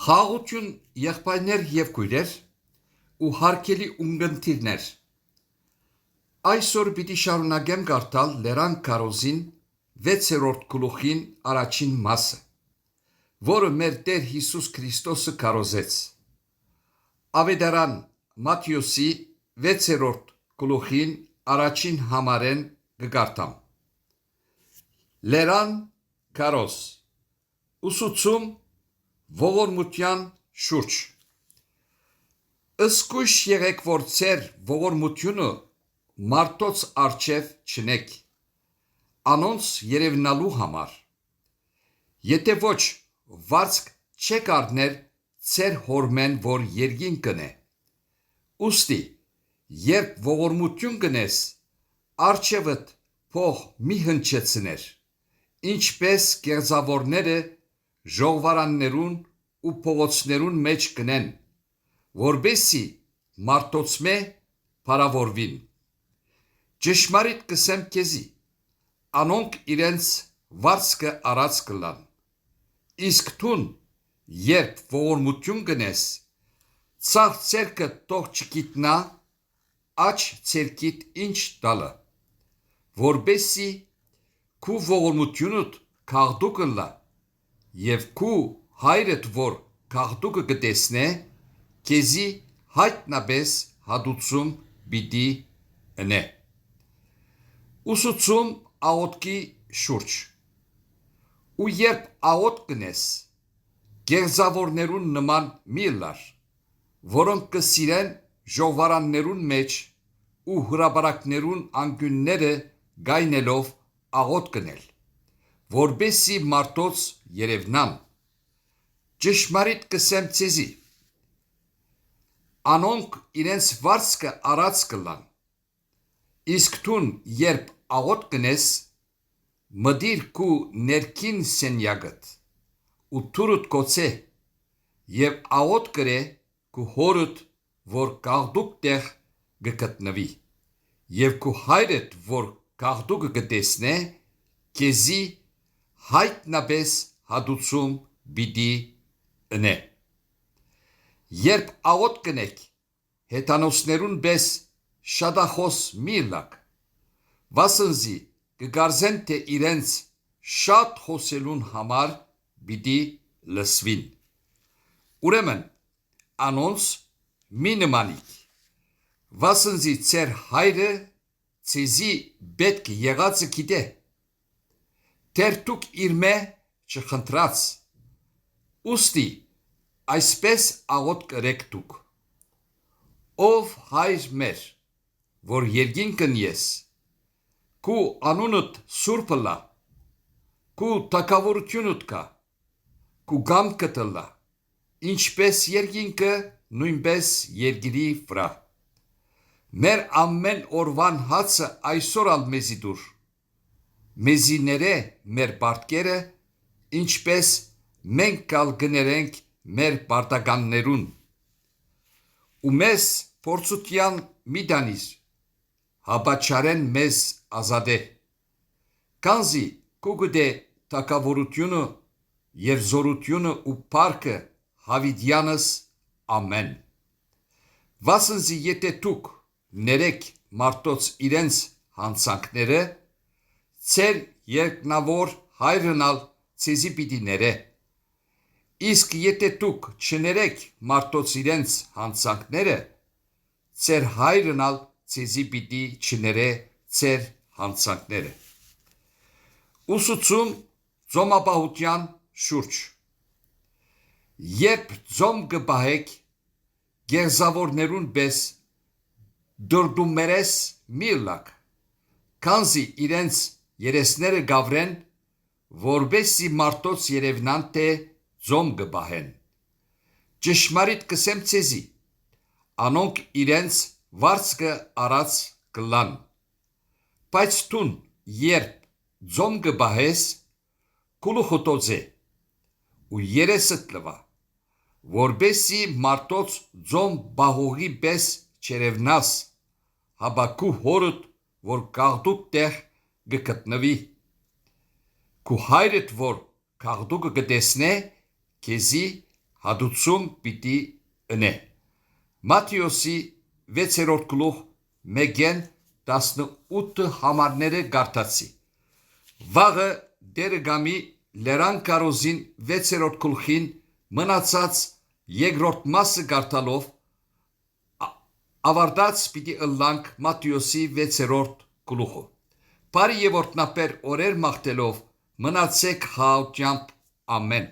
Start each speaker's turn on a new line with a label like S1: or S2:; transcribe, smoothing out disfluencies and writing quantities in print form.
S1: Խաղաղություն եղբայրներ և քույրեր ու հարգելի ունկնդիրներ, այսօր պիտի շարունակեմ կարդալ Լեռան Քարոզին 6-րդ գլուխին առաջին մասը, որը մեր Տեր Հիսուս Քրիստոսը քարոզեց։ Ավետարան Մատթեոսի 6-րդ գլուխին առաջին համարեն կկարդամ։ Լեռան Քարոզ ուսուցում ողորմության շուրջ։ Զգույշ եղեք, որ ձեր ողորմությունը մարդոց առջև չնեք, անոնց երևնալու համար։ Եթե ոչ, վարձք չեք առներ ձեր հորմեն, որ երկինքն է։ Ուստի, երբ ողորմություն կնես, առջևդ փող մի հնչեցներ, ինչպես կեղծավորները ժողովարաններուն ու փողոցներուն մեջ կնեն, որբեսի մարդոցմե փարավորվին։ Ճշմարիտ կսեմ քեզի, անոնք իրենց վարձքը առած կլան։ Իսկ թուն, երբ ողորմություն կնես, ցախ ցերկը թող չգիտնա, աջ ցերկիտ ինչ տալը, որբեսի քու ողորմությունդ քաղդուկը լա, եւ քու հայրդ, որ քաղդուկը կտեսնե, քեզի հայտնաբես հատուցում պիտի ընե։ Ուսուցում աղոթքի շուրջ։ Ու երբ աղոթք կնես, գեղձավորներուն նման մի լար, որոնք կսիրեն ժողովարաններուն մեջ ու հրապարակներուն անկյունները գայնելով աղոթք կնել, որբեսի մարդոց երևնան։ Ճշմարիտ կսեմ ցեզի, անոնք իրենց վարձքը առած կլան։ Իսկ թուն, երբ աղոթք կնես, մտիր քու ներքին սենյակդ ու թուրդ կոցե եւ աղոթք կրե քու հորդ, որ քաղդուկ տեղ կգտնվի, եւ քու հայրդ, որ քաղդուկը կտեսնե, քեզի հայտնաբես հատուցում պիտի ընե։ Երբ աղոթք կնեք, հեթանոսներուն պես շատախոս մի լաք, վասնզի կգարզեն, թե իրենց շատ խոսելուն համար պիտի լսվին։ Ուրեմն անոնց մի նմանիք, վասնզի ձեր հայրը ցեզի պետք եղածը գիտե, թեր դուք իրմե չխնդրած, ուստի այսպես աղոթք կրեք դուք. Ով հայր մեր, որ երկինքն ես, քու անունդ սուրբը լա, քու թագավորությունդ կա, քու կամքդ լա, ինչպես երկինքը, նույնպես երկրի վրա։ Մեր ամեն օրվան հացը այսօր ալ մեզի դուր, մեզի ներե մեր պարտքերը, ինչպես մենք կալ կներենք մեր պարտականներուն, ու մեզ փորձության մի տանիր, հապաչարեն մեզ ազատե, քանզի քու գտե թագավորությունը եւ զորությունը ու փառքը Հավիդյանս ամեն։ Վասնզի եթե դուք ներեք մարդոց իրենց հանցանքները, ձեր երկնավոր հայրնալ ցեզի պիտի ներե։ Իսկ եթե դուք չներեք մարդոց իրենց հանցանքները, ձեր հայրնալ ցեզի պիտի չներե ձեր հանցանքները։ Ուսուցում ծոմապահության շուրջ։ Երբ ծոմ կպահեք, գեղձավորներուն պես դրդումերես մի լաք, քանզի իրենց երեսները գավրեն, որբեսի մարդոց երևնան, թե ծոմ կպահեն։ Ճշմարիտ կսեմ ցեզի, անոնք իրենց վարձքը առած կլան։ Բայց թուն, երբ ծոմ կպահես, գլուխոտոձե ու երեսդ լվա, որբեսի մարդոց ծոմ պահողի պես չերևնաս, հապա քու հորդ, որ քաղդուկ տեղ կգտնվի, քու հայրդ, որ քաղդուկը կտեսնե, քեզի հադուցում պիտի ընե։ Մատթեոսի 6-րդ գլուխ 1-ն 18 համարները գարտացի։ Վաղը դերը գամի լերան կարոզին 6-րդ գլխին մնացած երկրորդ մասը գարտալով ավարտած պիտի ըլլանք Մատթեոսի 6-րդ գլուխը։ Բարի եւ օրհնապեր օրեր մաղթելով մնացեք հաճամբ ամեն։